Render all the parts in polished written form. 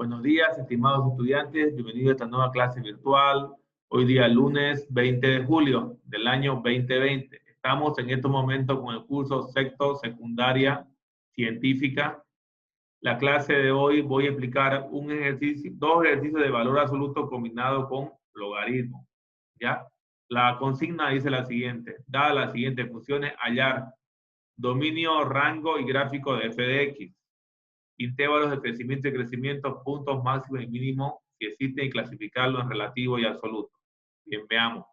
Buenos días, estimados estudiantes. Bienvenidos a esta nueva clase virtual. Hoy día lunes 20 de julio del año 2020. Estamos en estos momentos con el curso sexto secundaria científica. La clase de hoy voy a explicar dos ejercicios de valor absoluto combinado con logaritmo. ¿Ya? La consigna dice la siguiente. Dadas las siguientes funciones, hallar dominio, rango y gráfico de f de x. Intervalos de crecimiento y crecimiento, puntos máximos y mínimos si existen y clasificarlos en relativo y absoluto. Bien, veamos.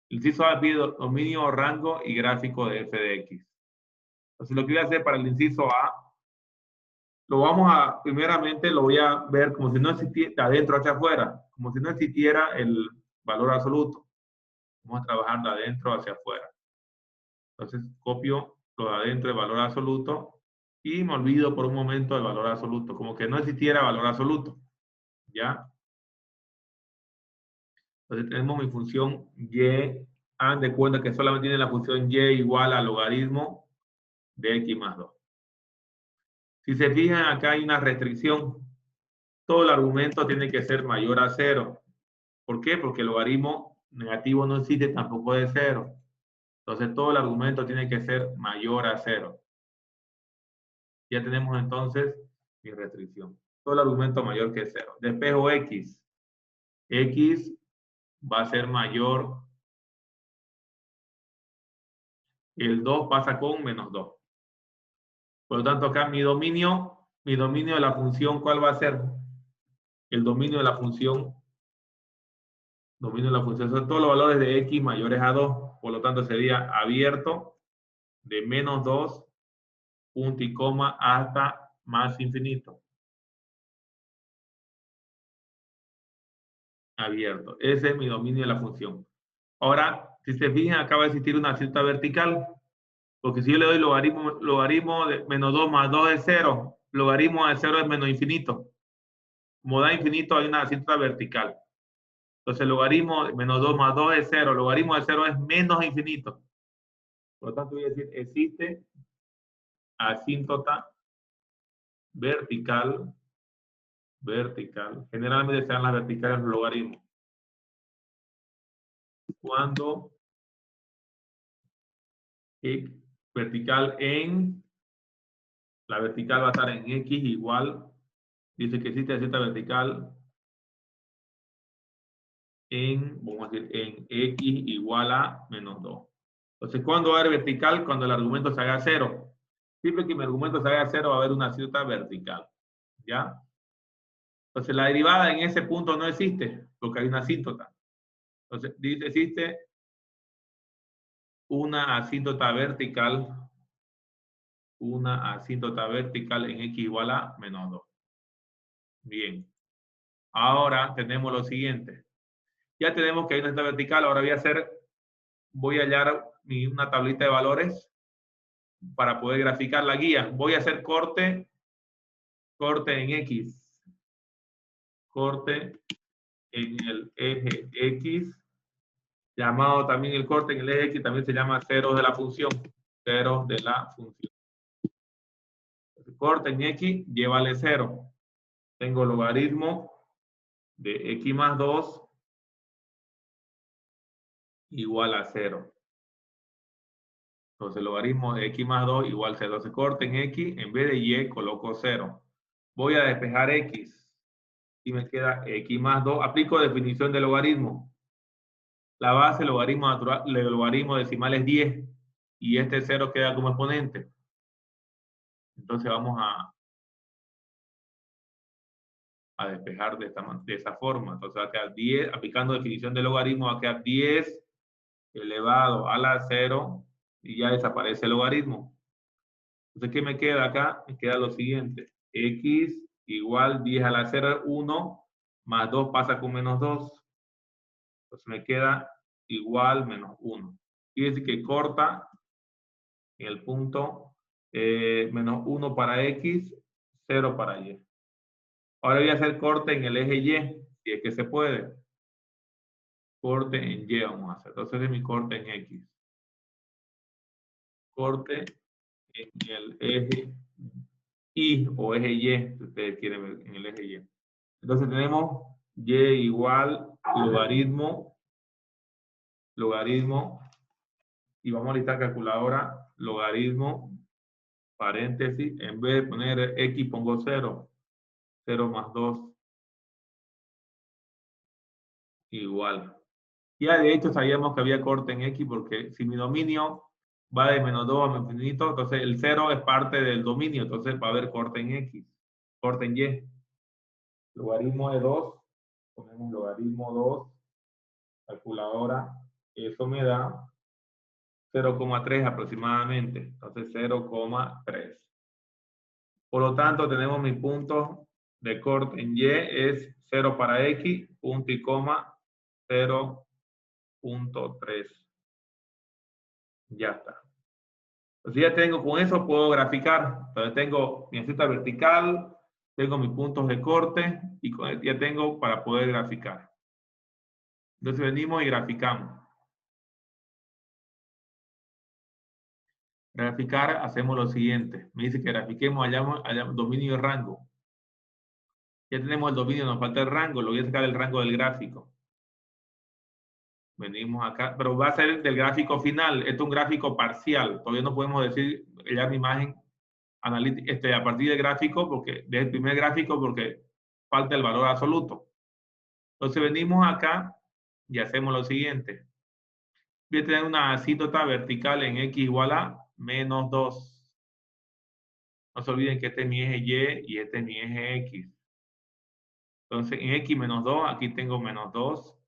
El inciso A pide dominio, rango y gráfico de f de x. Entonces lo que voy a hacer para el inciso A, primeramente lo voy a ver como si no existiera, de adentro hacia afuera, como si no existiera el valor absoluto. Vamos a trabajar de adentro hacia afuera. Entonces copio lo de adentro, el valor absoluto, y me olvido por un momento del valor absoluto, como que no existiera valor absoluto. ¿Ya? Entonces tenemos mi función y. Hagan de cuenta que solamente tiene la función y igual al logaritmo de x más 2. Si se fijan, acá hay una restricción. Todo el argumento tiene que ser mayor a 0. ¿Por qué? Porque el logaritmo negativo no existe tampoco de 0. Entonces todo el argumento tiene que ser mayor a 0. Ya tenemos entonces mi restricción. Todo el argumento mayor que 0. Despejo x. X va a ser mayor. El 2 pasa con menos 2. Por lo tanto, acá mi dominio de la función, ¿cuál va a ser? El dominio de la función son todos los valores de x mayores a 2. Por lo tanto, sería abierto de menos 2, punto y coma, hasta más infinito. Abierto. Ese es mi dominio de la función. Ahora, si se fijan, acaba de existir una cierta vertical. Porque si yo le doy logaritmo de menos 2 más 2 es 0. Logaritmo de 0 es menos infinito. Como da infinito, hay una cinta vertical. Entonces, el logaritmo de menos 2 más 2 es 0. El logaritmo de 0 es menos infinito. Por lo tanto, voy a decir, existe asíntota vertical. Generalmente se dan las verticales en los logaritmos. Cuando x vertical en, la vertical va a estar en x igual, dice que existe asíntota vertical vamos a decir, en x igual a menos 2. Entonces, ¿cuándo va a haber vertical? Cuando el argumento se haga 0. Siempre que mi argumento se haga 0 va a haber una asíntota vertical. ¿Ya? Entonces, la derivada en ese punto no existe, porque hay una asíntota. Entonces, dice, existe una asíntota vertical en x igual a menos 2. Bien. Ahora tenemos lo siguiente. Ya tenemos que hay una asíntota vertical. Ahora voy a hallar una tablita de valores para poder graficar la guía. Voy a hacer corte en X. Corte en el eje X. Llamado también el corte en el eje X, también se llama ceros de la función. Ceros de la función. El corte en X, llévale 0. Tengo logaritmo de X más 2 igual a 0. Entonces, el logaritmo de X más 2 igual a 0. Entonces, corte en X, en vez de Y, coloco 0. Voy a despejar X. Y me queda X más 2. Aplico definición de logaritmo. La base del logaritmo decimal es 10. Y este 0 queda como exponente. Entonces vamos a despejar de esa forma. Entonces va a quedar 10, aplicando definición de logaritmo, va a quedar 10 elevado a la 0 y ya desaparece el logaritmo. Entonces, ¿qué me queda acá? Me queda lo siguiente. X igual 10 a la 0 es 1, más 2 pasa con menos 2. Entonces me queda igual menos 1. Quiere decir que corta en el punto menos 1 para X, 0 para Y. Ahora voy a hacer corte en el eje Y, si es que se puede. Corte en Y vamos a hacer. Entonces es mi corte en X. Corte en el eje Y o eje Y, si ustedes quieren ver en el eje Y. Entonces tenemos y igual logaritmo, y vamos a listar calculadora, logaritmo, paréntesis, en vez de poner x pongo 0, 0 más 2, igual. Ya de hecho sabíamos que había corte en x porque si mi dominio va de menos 2 a menos infinito, entonces el 0 es parte del dominio, entonces va a haber corte en x, corte en y. Logaritmo de 2, ponemos logaritmo 2, calculadora, eso me da 0,3 aproximadamente, entonces 0,3. Por lo tanto, tenemos mi punto de corte en y es 0 para x, punto y coma, 0,3. Ya está. Entonces ya tengo, con eso puedo graficar. Entonces tengo mi axis vertical, tengo mis puntos de corte y ya tengo para poder graficar. Entonces venimos y graficamos. Graficar, hacemos lo siguiente. Me dice que grafiquemos allá dominio y rango. Ya tenemos el dominio, nos falta el rango. Lo voy a sacar del rango del gráfico. Venimos acá, pero va a ser del gráfico final. Esto es un gráfico parcial. Todavía no podemos decir ya mi imagen analítica a partir del gráfico, porque del primer gráfico, porque falta el valor absoluto. Entonces venimos acá y hacemos lo siguiente. Voy a tener una asíntota vertical en x igual a menos 2. No se olviden que este es mi eje y y este es mi eje x. Entonces en x menos 2, aquí tengo menos 2.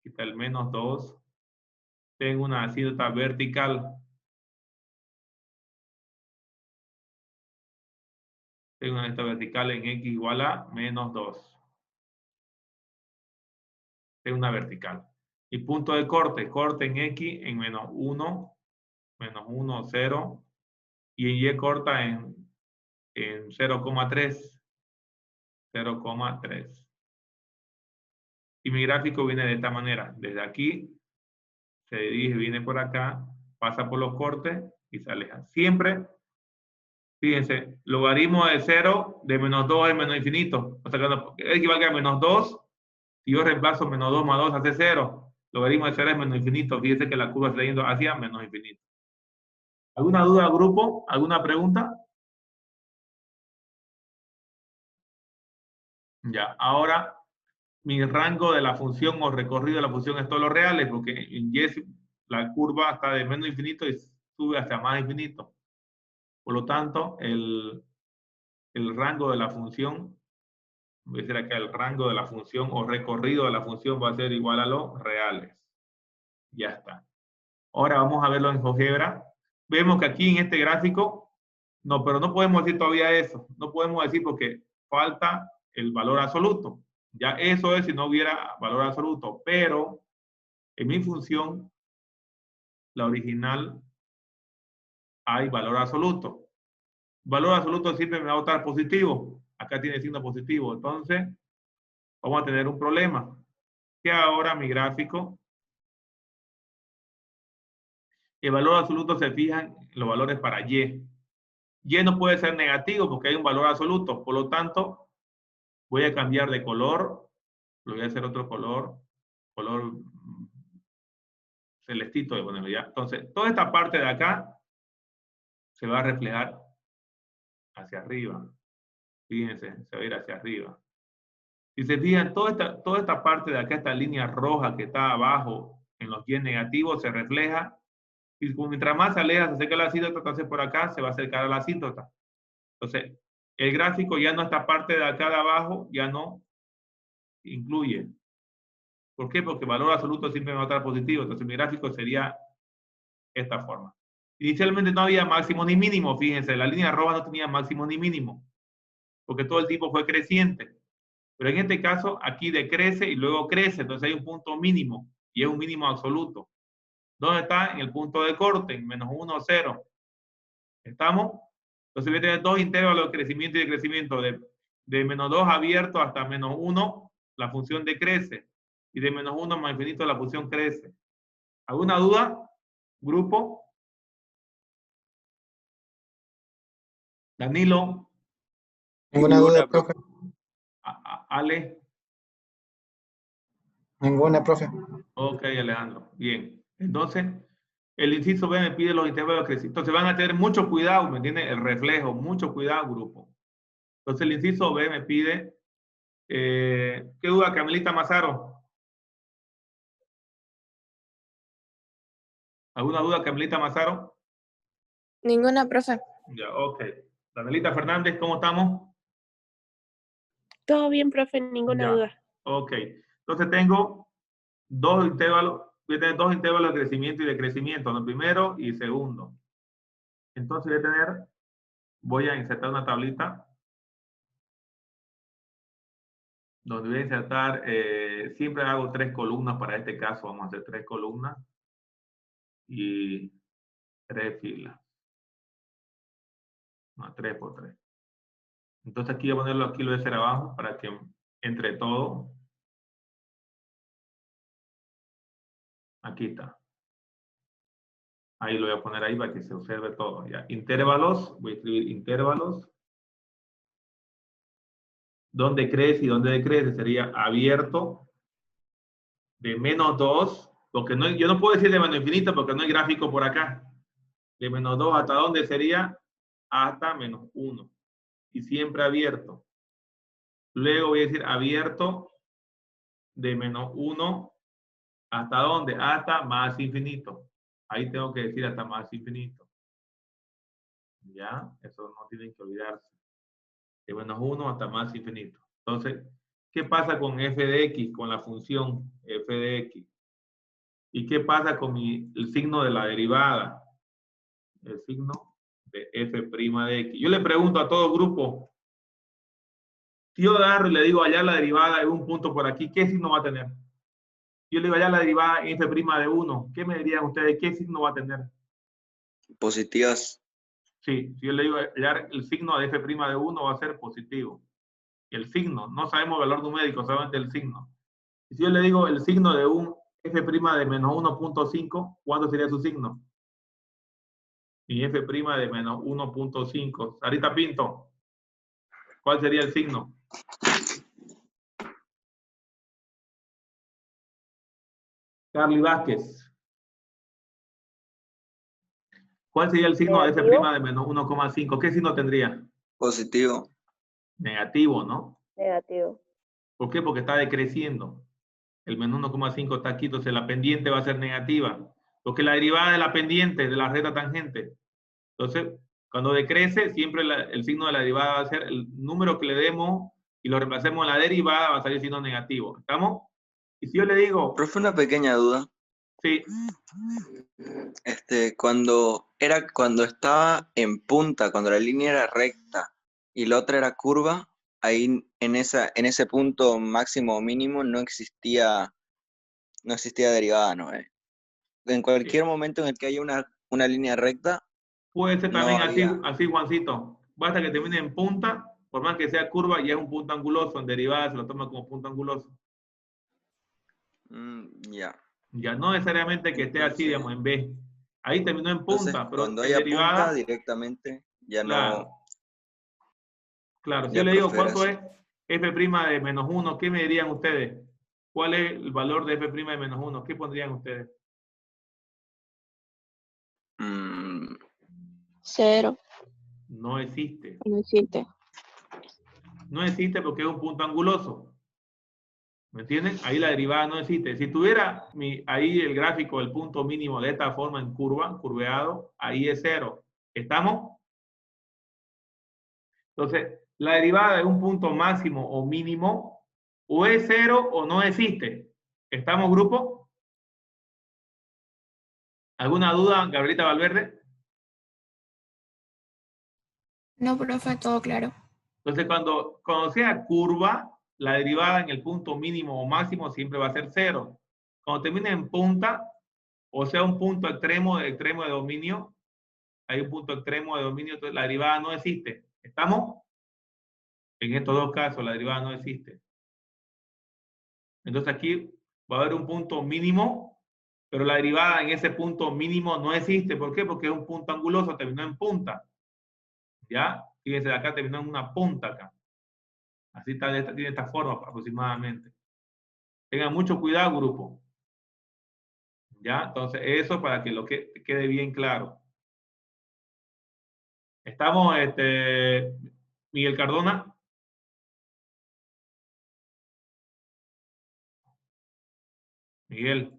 Aquí está el menos 2. Tengo una asíntota vertical. Tengo una asíntota vertical en x igual a menos 2. Tengo una vertical. Y punto de corte, corte en x en menos 1, 0. Y en y corta en 0,3. 0,3. Y mi gráfico viene de esta manera. Desde aquí se dirige, viene por acá, pasa por los cortes y se aleja. Siempre, fíjense, logaritmo de 0 de menos 2 es menos infinito. O sea, cuando equivale a menos 2, si yo reemplazo menos 2 más 2 hace 0. Logaritmo de 0 es menos infinito. Fíjense que la curva está yendo hacia menos infinito. ¿Alguna duda, grupo? ¿Alguna pregunta? Ya, ahora mi rango de la función o recorrido de la función es todos los reales, porque en y la curva está de menos infinito y sube hasta más infinito. Por lo tanto, el rango de la función, voy a decir acá, el rango de la función o recorrido de la función va a ser igual a los reales. Ya está. Ahora vamos a verlo en GeoGebra. Vemos que aquí en este gráfico, no, pero no podemos decir todavía eso. No podemos decir porque falta el valor absoluto. Ya eso es si no hubiera valor absoluto. Pero en mi función, la original, hay valor absoluto. Valor absoluto siempre me va a votar positivo. Acá tiene signo positivo. Entonces, vamos a tener un problema. Que ahora mi gráfico, el valor absoluto se fijan los valores para y. Y no puede ser negativo porque hay un valor absoluto. Por lo tanto, voy a cambiar de color. Lo voy a hacer otro color. Color celestito de ponerlo ya. Entonces, toda esta parte de acá se va a reflejar hacia arriba. Fíjense, se va a ir hacia arriba. Si se fijan, toda esta parte de acá, esta línea roja que está abajo en los y negativos, se refleja. Y mientras más se aleja, se acerca a la asíntota, entonces por acá se va a acercar a la asíntota. Entonces, el gráfico ya no, esta parte de acá de abajo ya no incluye. ¿Por qué? Porque el valor absoluto siempre va a estar positivo. Entonces, mi gráfico sería esta forma. Inicialmente no había máximo ni mínimo, fíjense, la línea roja no tenía máximo ni mínimo, porque todo el tiempo fue creciente. Pero en este caso, aquí decrece y luego crece, entonces hay un punto mínimo, y es un mínimo absoluto. ¿Dónde está? En el punto de corte, en menos 1, 0. ¿Estamos? Entonces voy a tener dos intervalos de crecimiento y decrecimiento. De menos 2 abierto hasta menos 1, la función decrece. Y de menos 1 más infinito, la función crece. ¿Alguna duda? Grupo. Danilo. Ninguna duda, profe. Ale. Ninguna, profe. Ok, Alejandro. Bien. Entonces, el inciso B me pide los intervalos de crecimiento. Entonces van a tener mucho cuidado, ¿me entienden? El reflejo, mucho cuidado, grupo. Entonces el inciso B me pide, ¿qué duda, Carmelita Mazaro? ¿Alguna duda, Carmelita Mazaro? Ninguna, profe. Ya, ok. Danielita Fernández, ¿cómo estamos? Todo bien, profe, ninguna Ya, duda. ok. Entonces tengo dos intervalos, voy a tener dos intervalos de crecimiento y decrecimiento, ¿no? Primero y segundo. Entonces voy a insertar una tablita donde voy a insertar, siempre hago 3 columnas para este caso, vamos a hacer 3 columnas y 3 filas. No, 3 por 3. Entonces aquí voy a ponerlo, aquí lo voy a hacer abajo para que entre todo. Aquí está. Ahí lo voy a poner ahí para que se observe todo. Ya. Intervalos, voy a escribir intervalos. ¿Dónde crece y dónde decrece? Sería abierto de -2, porque no, yo no puedo decir de menos infinito porque no hay gráfico por acá. De -2 hasta dónde sería hasta -1. Y siempre abierto. Luego voy a decir abierto de -1 hasta dónde? Hasta más infinito. Ahí tengo que decir hasta más infinito. Ya, eso no tienen que olvidarse. De -1 hasta más infinito. Entonces, ¿qué pasa con f de x, con la función f de x? ¿Y qué pasa con el signo de la derivada? El signo de f' de x. Yo le pregunto a todo grupo, si yo agarro y le digo hallar la derivada de un punto por aquí, ¿qué signo va a tener? Yo le digo hallar la derivada en f' de 1. ¿Qué me dirían ustedes? ¿Qué signo va a tener? Positivas. Sí, si yo le digo hallar el signo de f' de 1 va a ser positivo. El signo, no sabemos el valor numérico, solamente el signo. Y si yo le digo el signo de un f' de -1.5, ¿cuánto sería su signo? Y f' de -1.5. Sarita Pinto, ¿cuál sería el signo? Carly Vázquez, ¿cuál sería el signo de f' de -1.5? ¿Qué signo tendría? Positivo. Negativo, ¿no? Negativo. ¿Por qué? Porque está decreciendo. El -1.5 está aquí, entonces la pendiente va a ser negativa. Porque la derivada de la pendiente de la recta tangente. Entonces, cuando decrece, siempre el signo de la derivada va a ser el número que le demos y lo reemplacemos en la derivada, va a salir signo negativo. ¿Estamos? Y si yo le digo, Profe, una pequeña duda. sí, Cuando estaba en punta, cuando la línea era recta y la otra era curva, ahí en ese punto máximo o mínimo no existía derivada, ¿no? En cualquier momento en el que haya una línea recta, puede ser no también así, había. así, Juancito. Basta que termine en punta, por más que sea curva, ya es un punto anguloso. En derivada se lo toma como punto anguloso. Ya. Ya no necesariamente que esté así, digamos, en B. Ahí terminó en Entonces, punta, pero cuando en haya punta, derivada, directamente ya claro, no. claro. Si yo Ya, le digo profe, cuánto gracias. es f' de -1, ¿qué me dirían ustedes? ¿Cuál es el valor de f' de -1? ¿Qué pondrían ustedes? 0. No existe. No existe. No existe porque es un punto anguloso. ¿Me entienden? Ahí la derivada no existe. Si tuviera ahí el gráfico del punto mínimo de esta forma en curva, curveado, ahí es 0. ¿Estamos? Entonces, la derivada de un punto máximo o mínimo o es 0 o no existe. ¿Estamos, grupo? ¿Alguna duda, Gabrielita Valverde? No, profe, todo claro. Entonces, cuando sea curva, la derivada en el punto mínimo o máximo siempre va a ser 0. Cuando termine en punta, o sea, un punto extremo de dominio, hay un punto extremo de dominio, entonces la derivada no existe. ¿Estamos? En estos dos casos, la derivada no existe. Entonces aquí va a haber un punto mínimo, pero la derivada en ese punto mínimo no existe. ¿Por qué? Porque es un punto anguloso, terminó en punta. ¿Ya? Fíjense, acá terminó en una punta acá. Así está, tiene esta forma aproximadamente. Tengan mucho cuidado, grupo. ¿Ya? Entonces, eso para que lo que quede bien claro. Estamos, Miguel Cardona. Miguel.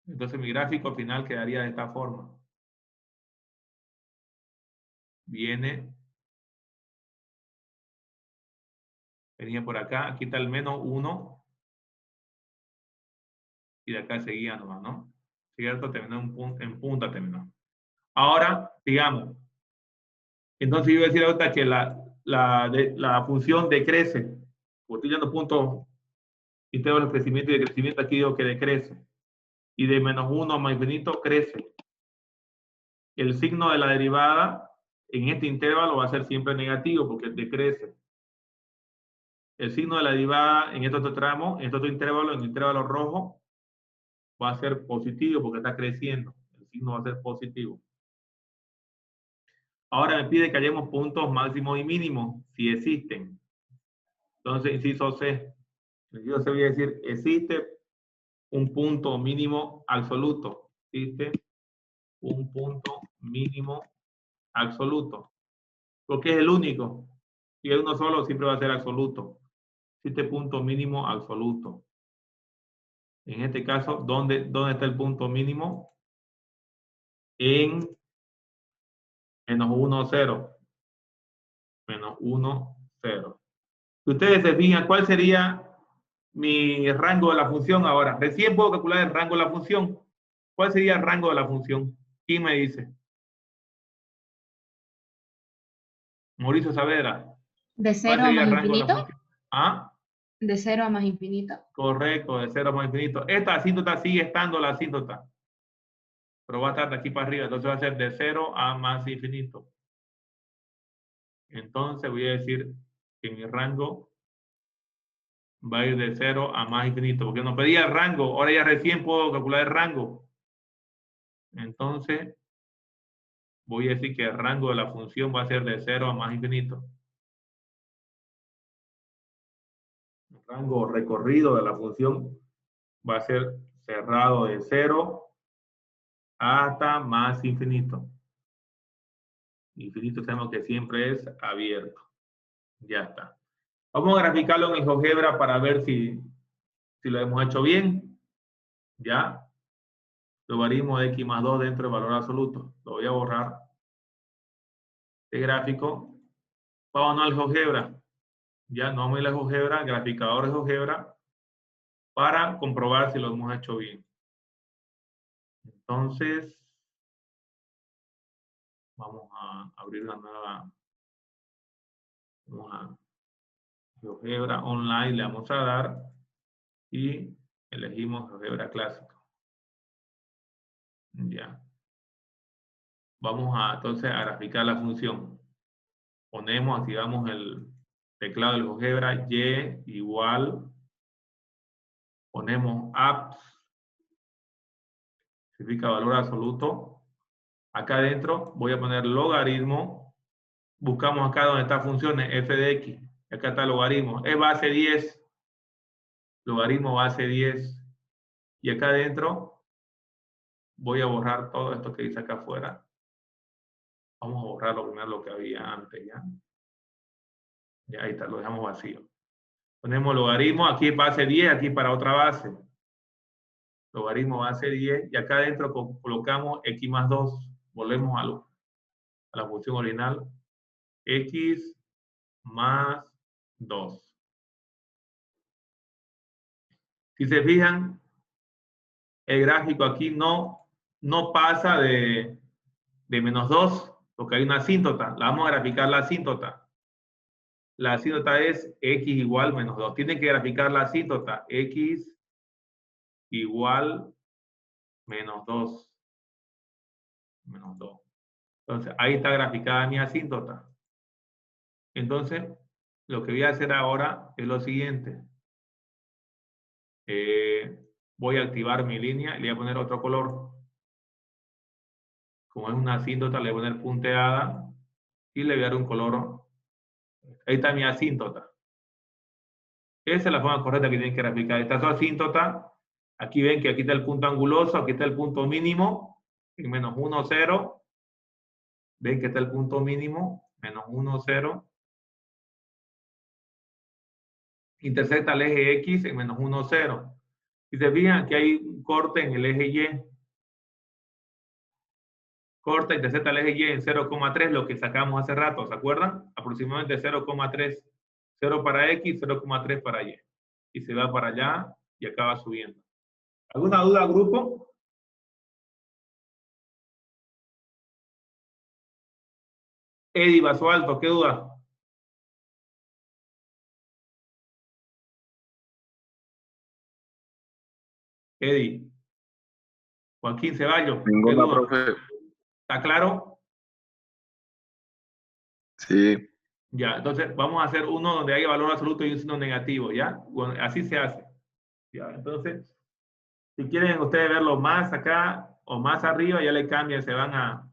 Entonces, mi gráfico final quedaría de esta forma. Viene. Venía por acá. Aquí está el -1. Y de acá seguía nomás, ¿no? ¿Cierto? Terminó en punta, terminó. Ahora, sigamos. Entonces, yo voy a decir ahorita que la función decrece. Porque estoy dando puntos intervalos de crecimiento y decrecimiento. Aquí digo que decrece. Y de -1 a más infinito crece. El signo de la derivada en este intervalo va a ser siempre negativo porque decrece. El signo de la derivada en este otro tramo, en este otro intervalo, en el intervalo rojo, va a ser positivo porque está creciendo. El signo va a ser positivo. Ahora me pide que hallemos puntos máximos y mínimos, si existen. Entonces, inciso C. Inciso C voy a decir, existe un punto mínimo absoluto. Existe un punto mínimo absoluto. Porque es el único. Si es uno solo, siempre va a ser absoluto. Existe punto mínimo absoluto. En este caso, ¿dónde está el punto mínimo? En -1, 0. -1, 0. Si ustedes se fijan, ¿cuál sería mi rango de la función ahora? Recién puedo calcular el rango de la función. ¿Cuál sería el rango de la función? ¿Quién me dice? Mauricio Saavedra. ¿De ¿Cuál 0 a sería más el rango de la infinito? función? ¿Ah? ¿De 0 a más infinito? Correcto, de 0 a más infinito. Esta asíntota sigue estando la asíntota, pero va a estar de aquí para arriba. Entonces va a ser de 0 a más infinito. Entonces voy a decir que mi rango va a ir de 0 a más infinito, porque nos pedía el rango. Ahora ya recién puedo calcular el rango. Entonces voy a decir que el rango de la función va a ser de 0 a más infinito. El rango recorrido de la función va a ser cerrado de 0 hasta más infinito. Infinito sabemos que siempre es abierto. Ya está. Vamos a graficarlo en el GeoGebra para ver si lo hemos hecho bien. Ya. Logaritmo de x más 2 dentro del valor absoluto. Lo voy a borrar. Este gráfico. Vámonos al GeoGebra. Ya, no me la GeoGebra, graficador de GeoGebra, para comprobar si lo hemos hecho bien. Entonces, vamos a abrir una nueva. Vamos a GeoGebra online, le vamos a dar y elegimos GeoGebra clásico. Ya. Vamos a entonces a graficar la función. Ponemos, activamos el teclado del GeoGebra, y igual, ponemos apps, significa valor absoluto. Acá adentro voy a poner logaritmo. Buscamos acá donde está funciones f de x. Acá está logaritmo. Es base 10. Logaritmo base 10. Y acá adentro voy a borrar todo esto que dice acá afuera. Vamos a borrar lo primero lo que había antes ya. Ya ahí está, lo dejamos vacío. Ponemos logaritmo, aquí base 10, aquí para otra base. Logaritmo base 10 y acá adentro colocamos x más 2. Volvemos a la función original. X más 2. Si se fijan, el gráfico aquí no pasa de -2, porque hay una asíntota. La vamos a graficar la asíntota. La asíntota es x igual -2. Tienen que graficar la asíntota. X igual -2. -2. Entonces, ahí está graficada mi asíntota. Entonces, lo que voy a hacer ahora es lo siguiente. Voy a activar mi línea y le voy a poner otro color. Como es una asíntota, le voy a poner punteada y le voy a dar un color Ahí está mi asíntota. Esa es la forma correcta que tienen que graficar. Esta es su asíntota. Aquí ven que aquí está el punto anguloso, aquí está el punto mínimo, en menos 1, 0. Ven que está el punto mínimo, menos 1, 0. Intersecta el eje X en menos 1, 0. Si se fijan, aquí hay un corte en el eje Y. Corta, intersecta el eje Y en 0,3, lo que sacamos hace rato, ¿se acuerdan? Aproximadamente 0,3. 0 para X, 0,3 para Y. Y se va para allá y acaba subiendo. ¿Alguna duda, grupo? Eddie Basualto, ¿qué duda? Eddie. Joaquín Ceballos, ¿qué Ninguna, duda? profe. ¿Está claro? Sí. Ya, entonces vamos a hacer uno donde haya valor absoluto y un signo negativo, ¿ya? Bueno, así se hace. Ya, entonces, si quieren ustedes verlo más acá o más arriba, ya le cambian, se van a,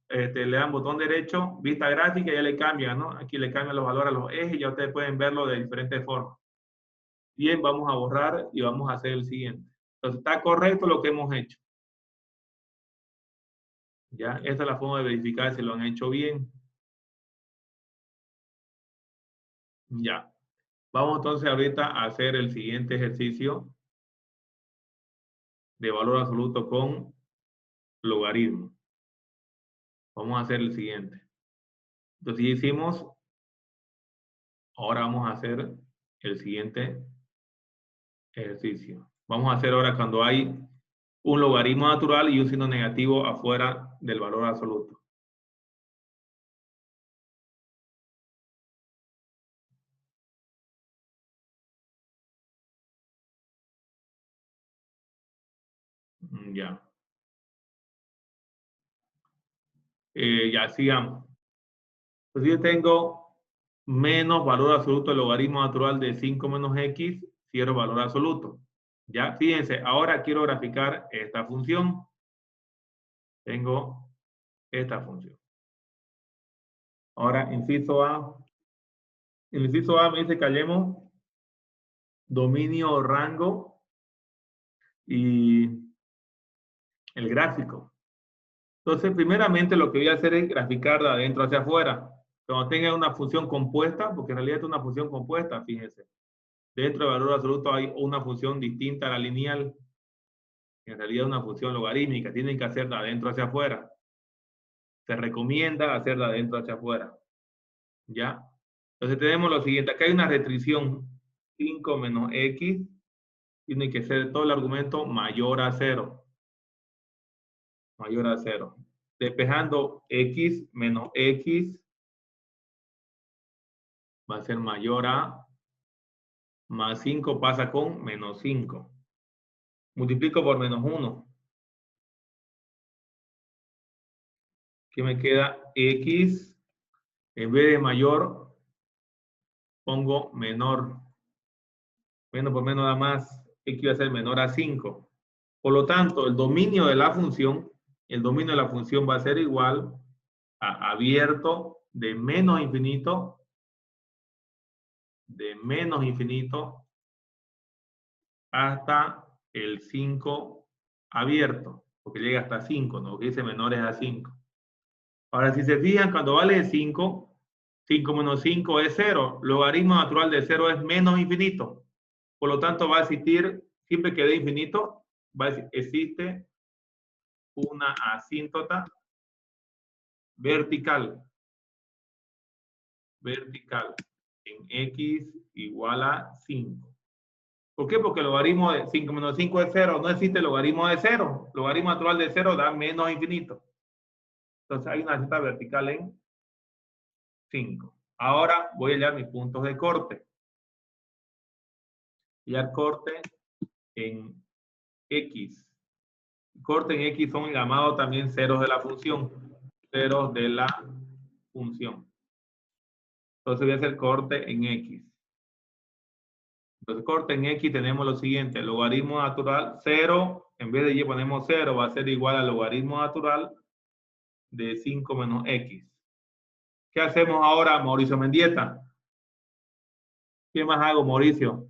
le dan botón derecho, vista gráfica, ya le cambian, ¿no? Aquí le cambian los valores a los ejes, ya ustedes pueden verlo de diferentes formas. Bien, vamos a borrar y vamos a hacer el siguiente. Entonces, está correcto lo que hemos hecho. Ya, esta es la forma de verificar si lo han hecho bien. Ya. Vamos entonces ahorita a hacer el siguiente ejercicio de valor absoluto con logaritmo. Vamos a hacer el siguiente. Entonces ya hicimos, ahora vamos a hacer el siguiente ejercicio. Vamos a hacer ahora cuando hay un logaritmo natural y un signo negativo afuera del valor absoluto. Ya. Ya sigamos. Entonces yo tengo menos valor absoluto del logaritmo natural de 5 menos x, cierro valor absoluto. Ya, fíjense, ahora quiero graficar esta función. Tengo esta función. Ahora, inciso A. En el inciso A me dice que hallemos dominio, rango y el gráfico. Entonces, primeramente lo que voy a hacer es graficar de adentro hacia afuera. Cuando tenga una función compuesta, porque en realidad es una función compuesta, fíjense. Dentro del valor absoluto hay una función distinta a la lineal. En realidad es una función logarítmica. Tienen que hacer de adentro hacia afuera. Se recomienda hacer de adentro hacia afuera. ¿Ya? Entonces tenemos lo siguiente. Acá hay una restricción. 5 menos x. Tiene que ser todo el argumento mayor a 0. Mayor a 0. Despejando x menos x va a ser mayor a más 5 pasa con menos 5. Multiplico por menos 1. ¿Qué me queda? X. En vez de mayor, pongo menor. Menos por menos da más. X va a ser menor a 5. Por lo tanto, el dominio de la función va a ser igual a abierto de menos infinito hasta el 5 abierto, porque llega hasta 5, ¿no? Que dice menores a 5. Ahora, si se fijan, cuando vale 5, 5 menos 5 es 0. Logaritmo natural de 0 es menos infinito. Por lo tanto, va a existir, siempre que dé infinito, existe una asíntota vertical. Vertical en x igual a 5. ¿Por qué? Porque el logaritmo de 5 menos 5 es 0. No existe logaritmo de 0. Logaritmo natural de 0 da menos infinito. Entonces hay una asíntota vertical en 5. Ahora voy a hallar mis puntos de corte. Hallar corte en x. Corte en x son llamados también ceros de la función. Ceros de la función. Entonces voy a hacer corte en x. Entonces corte en x tenemos lo siguiente. Logaritmo natural 0. En vez de y ponemos 0. Va a ser igual al logaritmo natural de 5 menos x. ¿Qué hacemos ahora, Mauricio Mendieta? ¿Qué más hago, Mauricio?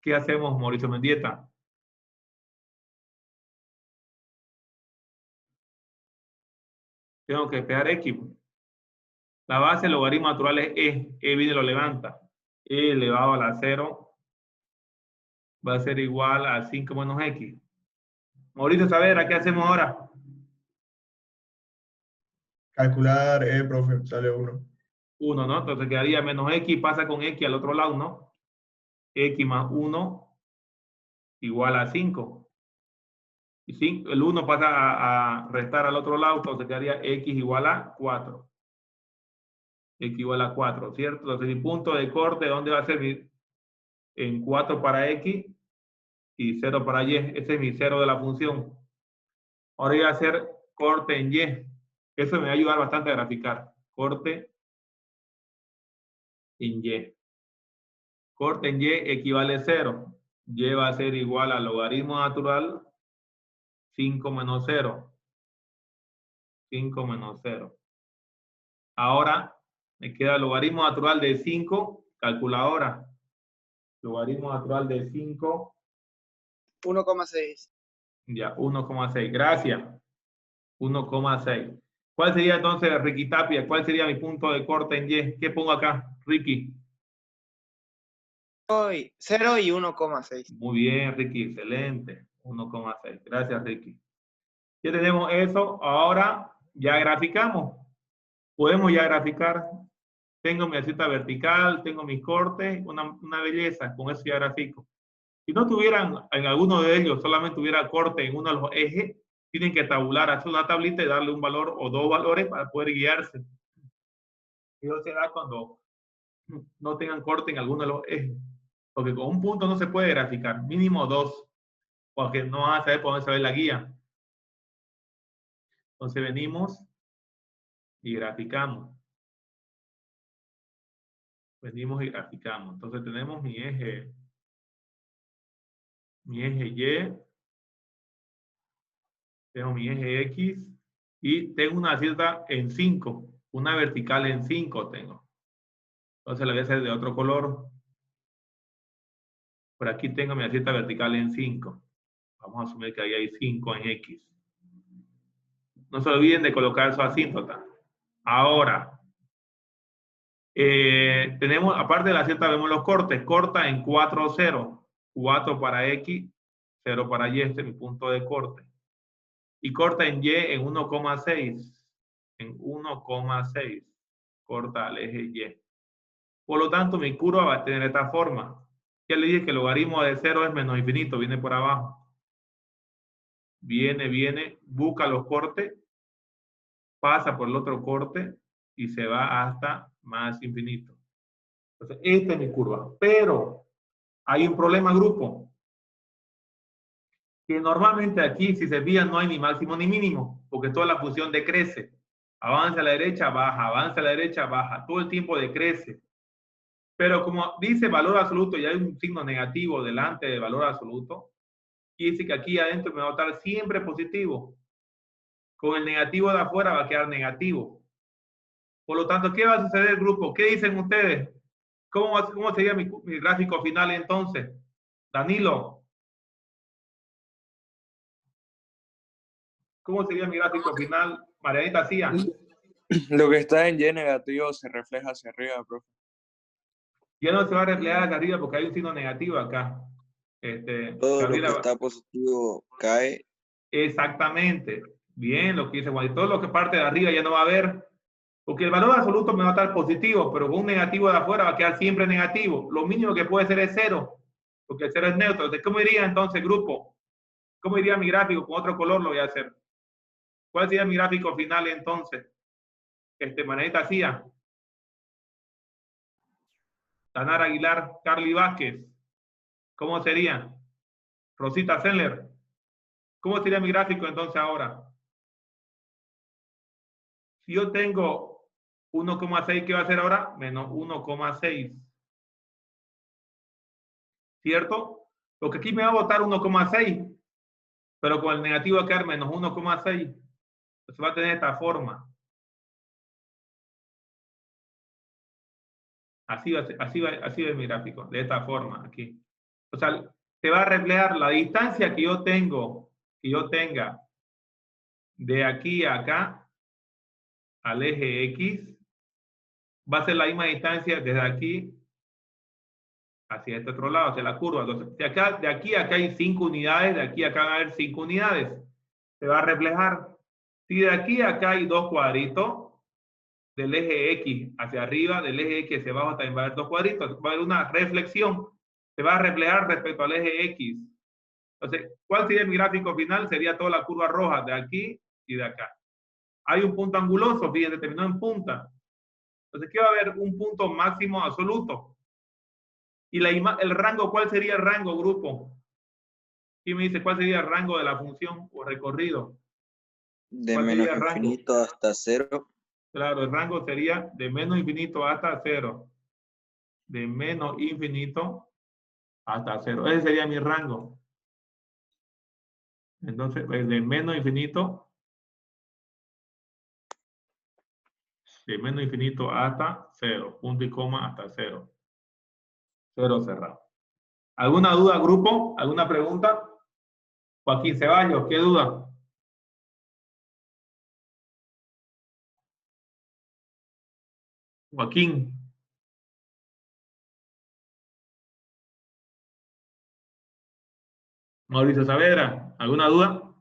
¿Qué hacemos, Mauricio Mendieta? Tengo que despejar X. La base del logaritmo natural es E. E viene y lo levanta. E elevado a la 0 va a ser igual a 5 menos X. Mauricio Saavedra, ¿qué hacemos ahora? Calcular, profe, sale 1. 1, ¿no? Entonces quedaría menos X, pasa con X al otro lado, ¿no? X más 1 igual a 5. Y el 1 pasa a restar al otro lado, entonces quedaría X igual a 4. X igual a 4, ¿cierto? Entonces mi punto de corte, ¿dónde va a ser? En 4 para X y 0 para Y. Ese es mi 0 de la función. Ahora voy a hacer corte en Y. Eso me va a ayudar bastante a graficar. Corte en Y. Corte en Y equivale a 0. Y va a ser igual al logaritmo natural 5 menos 0. 5 menos 0. Ahora me queda el logaritmo natural de 5. Calcula ahora. Logaritmo natural de 5. 1,6. Ya, 1,6. Gracias. 1,6. ¿Cuál sería entonces, Ricky Tapia? ¿Cuál sería mi punto de corte en Y? ¿Qué pongo acá, Ricky? 0 y 1,6. Muy bien, Ricky. Excelente. 1,6. Gracias, Ricky. Ya tenemos eso. Ahora ya graficamos. Podemos ya graficar. Tengo mi cita vertical, tengo mis cortes, una belleza. Con eso ya grafico. Si no tuvieran en alguno de ellos, solamente tuviera corte en uno de los ejes, tienen que tabular, hacer una tablita y darle un valor o dos valores para poder guiarse. Y eso se da cuando no tengan corte en alguno de los ejes. Porque con un punto no se puede graficar, mínimo 2, porque no van a saber por dónde se ve la guía. Entonces venimos y graficamos. Venimos y graficamos. Entonces tenemos mi eje Y, tengo mi eje X y tengo una cierta en 5, una vertical en 5 tengo. Entonces la voy a hacer de otro color. Por aquí tengo mi cierta vertical en 5. Vamos a asumir que ahí hay 5 en X. No se olviden de colocar su asíntota. Ahora, tenemos, aparte de la cierta, vemos los cortes. Corta en 4, 0. 4 para X, 0 para Y. Este es mi punto de corte. Y corta en Y en 1,6. En 1,6. Corta al eje Y. Por lo tanto, mi curva va a tener esta forma. Ya le dije que el logaritmo de 0 es menos infinito. Viene por abajo. Viene, busca los cortes. Pasa por el otro corte y se va hasta más infinito. Entonces, esta es mi curva. Pero hay un problema, grupo. Que normalmente aquí, si se fijan, no hay ni máximo ni mínimo, porque toda la función decrece. Avanza a la derecha, baja, avanza a la derecha, baja. Todo el tiempo decrece. Pero como dice valor absoluto y hay un signo negativo delante de valor absoluto, quiere decir que aquí adentro me va a estar siempre positivo. Con el negativo de afuera va a quedar negativo. Por lo tanto, ¿qué va a suceder, grupo? ¿Qué dicen ustedes? ¿Cómo sería mi gráfico final entonces? Danilo. ¿Cómo sería mi gráfico final? Marianita Cía. Lo que está en Y negativo se refleja hacia arriba, profe. Ya no se va a reflejar hacia arriba porque hay un signo negativo acá. Todo lo que está positivo cae. Exactamente. Bien, lo que dice Juan. Y todo lo que parte de arriba ya no va a haber. Porque el valor absoluto me va a estar positivo, pero con un negativo de afuera va a quedar siempre negativo. Lo mínimo que puede ser es 0, porque el 0 es neutro. Entonces, ¿cómo iría entonces, grupo? ¿Cómo iría mi gráfico? Con otro color lo voy a hacer. ¿Cuál sería mi gráfico final entonces? Maneta Cía. Tanar Aguilar, Carly Vázquez. ¿Cómo sería? Rosita Sendler. ¿Cómo sería mi gráfico entonces ahora? Si yo tengo 1,6, ¿qué va a hacer ahora? Menos 1,6. ¿Cierto? Porque aquí me va a botar 1,6. Pero con el negativo va a quedar menos 1,6. Entonces va a tener esta forma. Así va mi gráfico, de esta forma aquí. O sea, se va a reflejar la distancia que yo tenga de aquí a acá al eje X, va a ser la misma distancia desde aquí hacia este otro lado, hacia la curva. Entonces, de aquí a acá hay 5 unidades, de aquí a acá van a haber 5 unidades. Se va a reflejar. Si de aquí a acá hay 2 cuadritos, del eje X hacia arriba, del eje X hacia abajo también va a haber 2 cuadritos. Va a haber una reflexión. Se va a reflejar respecto al eje X. Entonces, ¿cuál sería mi gráfico final? Sería toda la curva roja de aquí y de acá. Hay un punto anguloso, fíjense, terminó en punta. Entonces, ¿qué va a haber? Un punto máximo absoluto. ¿Y el rango? ¿Cuál sería el rango, grupo? ¿Quién me dice cuál sería el rango de la función o recorrido? De ¿Cuál menos sería el rango? infinito hasta 0. Claro, el rango sería de menos infinito hasta 0. De menos infinito hasta 0. Ese sería mi rango. Entonces, de menos infinito hasta 0. Punto y coma hasta 0. 0 cerrado. ¿Alguna duda, grupo? ¿Alguna pregunta? Joaquín Ceballos, ¿qué duda? Joaquín. Mauricio Saavedra, ¿alguna duda?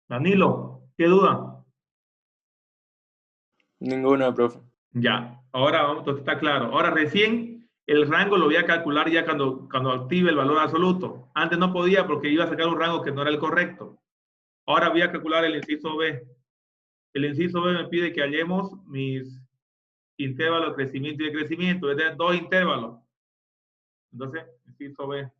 Danilo, ¿qué duda? Ninguna, profe. Ya, ahora vamos, entonces está claro. Ahora recién el rango lo voy a calcular ya cuando active el valor absoluto. Antes no podía porque iba a sacar un rango que no era el correcto. Ahora voy a calcular el inciso B. El inciso B me pide que hallemos mis intervalos de crecimiento y decrecimiento. Voy a tener 2 intervalos. Entonces, inciso B.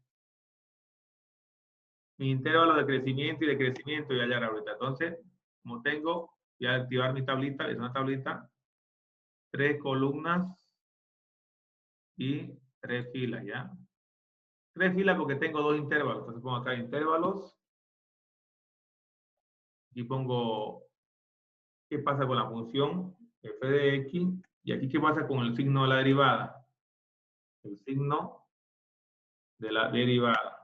Mi intervalo de crecimiento y decrecimiento voy a hallar ahorita. Entonces, como tengo, voy a activar mi tablita. Es una tablita. 3 columnas y 3 filas, ¿ya? 3 filas porque tengo 2 intervalos. Entonces pongo acá intervalos. Y pongo qué pasa con la función f de x. Y aquí qué pasa con el signo de la derivada. El signo de la derivada.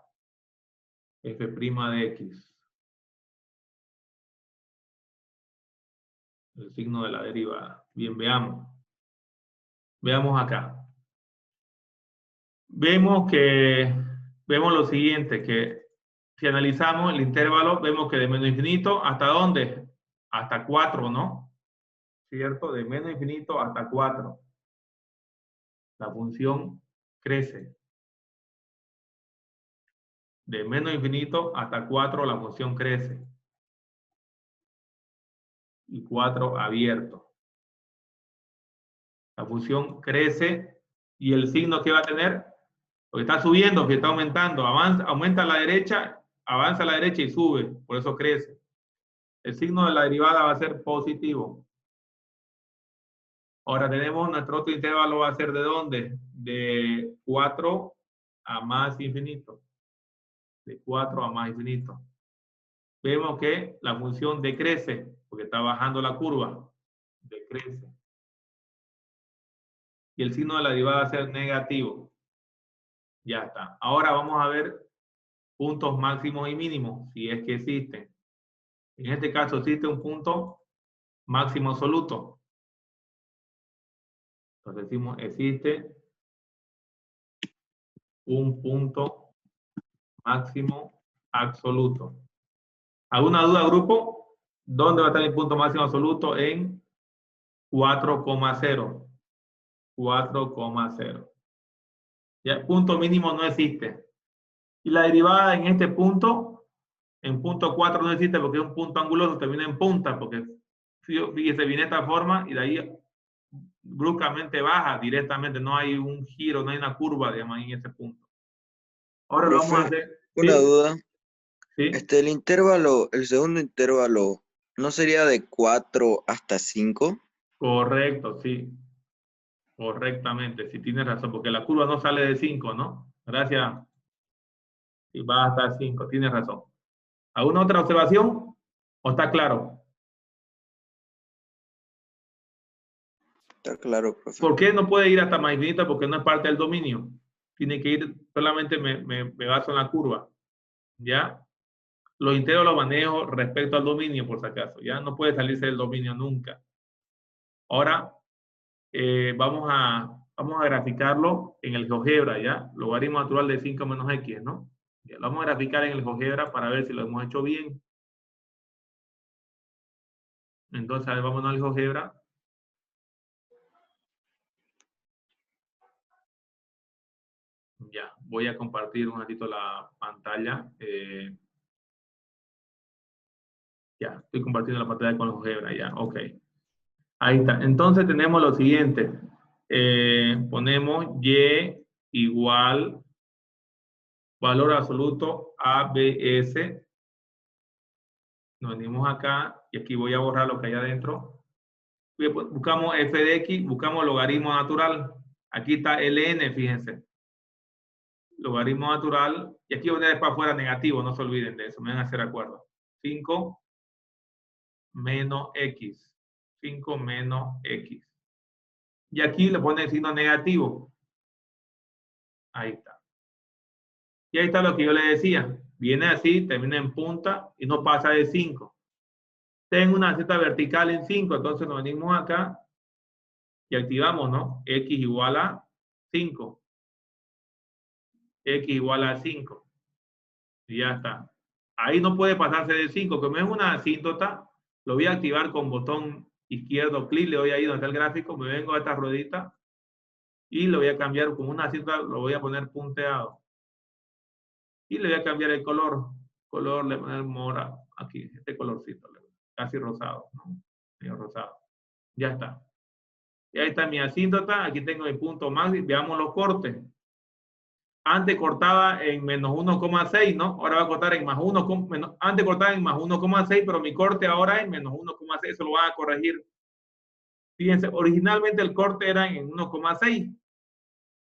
F' de x. El signo de la derivada. Bien, veamos. Veamos acá. Vemos lo siguiente, que si analizamos el intervalo, vemos que de menos infinito, ¿hasta dónde? Hasta 4, ¿no? ¿Cierto? De menos infinito hasta 4. La función crece. De menos infinito hasta 4 la función crece. Y 4 abierto. La función crece y el signo que va a tener, porque está subiendo, que está aumentando, aumenta a la derecha, avanza a la derecha y sube, por eso crece. El signo de la derivada va a ser positivo. Ahora tenemos nuestro otro intervalo, va a ser ¿de dónde? De 4 a más infinito. De 4 a más infinito. Vemos que la función decrece, porque está bajando la curva. Decrece. Y el signo de la derivada va a ser negativo. Ya está. Ahora vamos a ver puntos máximos y mínimos, si es que existen. En este caso existe un punto máximo absoluto. Entonces decimos, existe un punto máximo absoluto. ¿Alguna duda, grupo? ¿Dónde va a estar el punto máximo absoluto? En 4,0. 4,0. Ya, punto mínimo no existe. Y la derivada en este punto, en punto 4 no existe porque es un punto anguloso, termina en punta, porque fíjese, viene de esta forma y de ahí bruscamente baja directamente, no hay un giro, no hay una curva, digamos, en ese punto. Ahora lo vamos a hacer. Una ¿Sí? duda. ¿Sí? El intervalo, el segundo intervalo, ¿no sería de 4 hasta 5? Correcto, sí. Correctamente, sí tienes razón, porque la curva no sale de 5, ¿no? Gracias. Y va hasta 5, tienes razón. ¿Alguna otra observación? ¿O está claro? Está claro, profe. ¿Por qué no puede ir hasta más infinito? Porque no es parte del dominio. Tiene que ir, solamente me baso en la curva. ¿Ya? Los integros los manejo respecto al dominio, por si acaso. ¿Ya? No puede salirse del dominio nunca. Ahora, vamos a graficarlo en el GeoGebra, ¿ya? Logaritmo natural de 5 menos x, ¿no? Ya, lo vamos a graficar en el GeoGebra para ver si lo hemos hecho bien. Entonces, a ver, vámonos al GeoGebra. Ya, voy a compartir un ratito la pantalla. Ya, estoy compartiendo la pantalla con el GeoGebra, ya, ok. Ahí está. Entonces tenemos lo siguiente. Ponemos y igual valor absoluto ABS. Nos venimos acá y aquí voy a borrar lo que hay adentro. Buscamos f de x, buscamos logaritmo natural. Aquí está ln, fíjense. Logaritmo natural. Y aquí voy a poner para afuera negativo, no se olviden de eso, me van a hacer acuerdo. 5 menos x. 5 menos x. Y aquí le pone el signo negativo. Ahí está. Y ahí está lo que yo le decía. Viene así, termina en punta y no pasa de 5. Tengo una z vertical en 5, entonces nos venimos acá y activamos, ¿no? X igual a 5. X igual a 5. Y ya está. Ahí no puede pasarse de 5. Como es una asíntota, lo voy a activar con botón izquierdo, clic, le doy ahí donde está el gráfico, me vengo a esta ruedita y lo voy a cambiar como una asíntota, lo voy a poner punteado. Y le voy a cambiar el color. Color le voy a poner mora. Aquí, este colorcito. Casi rosado, ¿no? Medio rosado. Ya está. Y ahí está mi asíntota. Aquí tengo mi punto máximo. Veamos los cortes. Antes cortaba en menos 1,6, ¿no? Ahora va a cortar en más 1. Antes cortaba en más 1,6, pero mi corte ahora es menos 1,6. Eso lo van a corregir. Fíjense, originalmente el corte era en 1,6.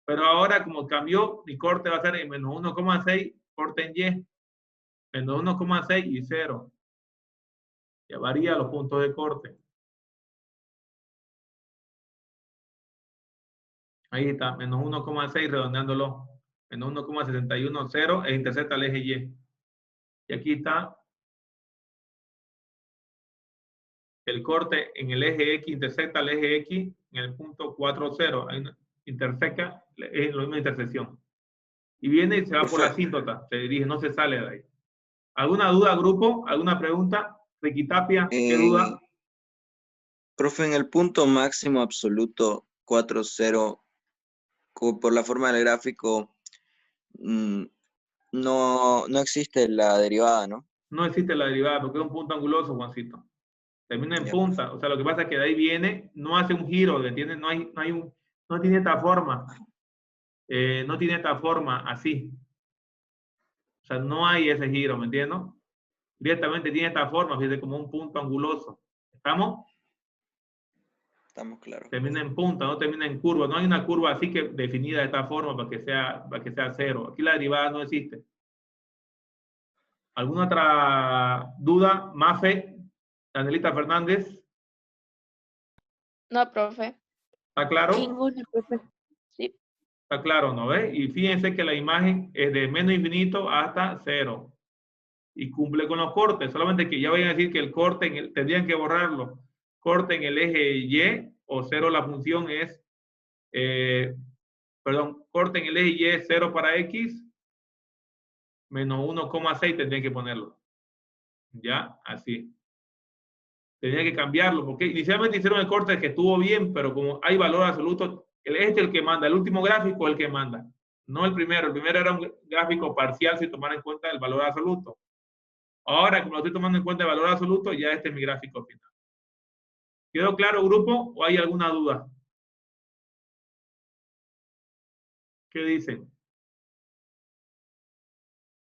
Pero ahora, como cambió, mi corte va a ser en menos 1,6, corte en Y. Menos 1,6 y 0. Ya varía los puntos de corte. Ahí está, menos 1,6 redondeándolo. Menos 1,71, 0 e intersecta el eje Y. Y aquí está el corte en el eje X, intersecta el eje X en el punto 4,0. Ahí intersecta, es la misma intersección. Y viene y se va por la asíntota. Se dirige, no se sale de ahí. ¿Alguna duda, grupo? ¿Alguna pregunta? Ricky Tapia, ¿qué duda? Profe, en el punto máximo absoluto 4,0, por la forma del gráfico, no existe la derivada, ¿no? No existe la derivada porque es un punto anguloso, Juancito. Termina en Ya, punta. profe. O sea, lo que pasa es que de ahí viene, no hace un giro, ¿entiendes? No tiene esta forma. No tiene esta forma así. O sea, no hay ese giro, ¿me entiendes? Directamente tiene esta forma, fíjate, como un punto anguloso. ¿Estamos? Estamos claros. Termina en punta, no termina en curva. No hay una curva así que definida de esta forma para que sea cero. Aquí la derivada no existe. ¿Alguna otra duda? Mafe, Danielita Fernández, No, profe. ¿está claro? Ninguna, profe. Sí. Está claro, ¿no ve? Y fíjense que la imagen es de menos infinito hasta 0. Y cumple con los cortes. Solamente que ya vayan a decir que el corte, tendrían que borrarlo. Corte en el eje Y o 0 la función es, corte en el eje Y es 0 para X, menos 1,6 tendrían que ponerlo. Ya, así. Tenía que cambiarlo, porque inicialmente hicieron el corte que estuvo bien, pero como hay valor absoluto, este es el que manda, el último gráfico es el que manda, no el primero era un gráfico parcial sin tomar en cuenta el valor absoluto. Ahora, como lo estoy tomando en cuenta el valor absoluto, ya este es mi gráfico final. ¿Quedó claro, grupo, o hay alguna duda? ¿Qué dicen?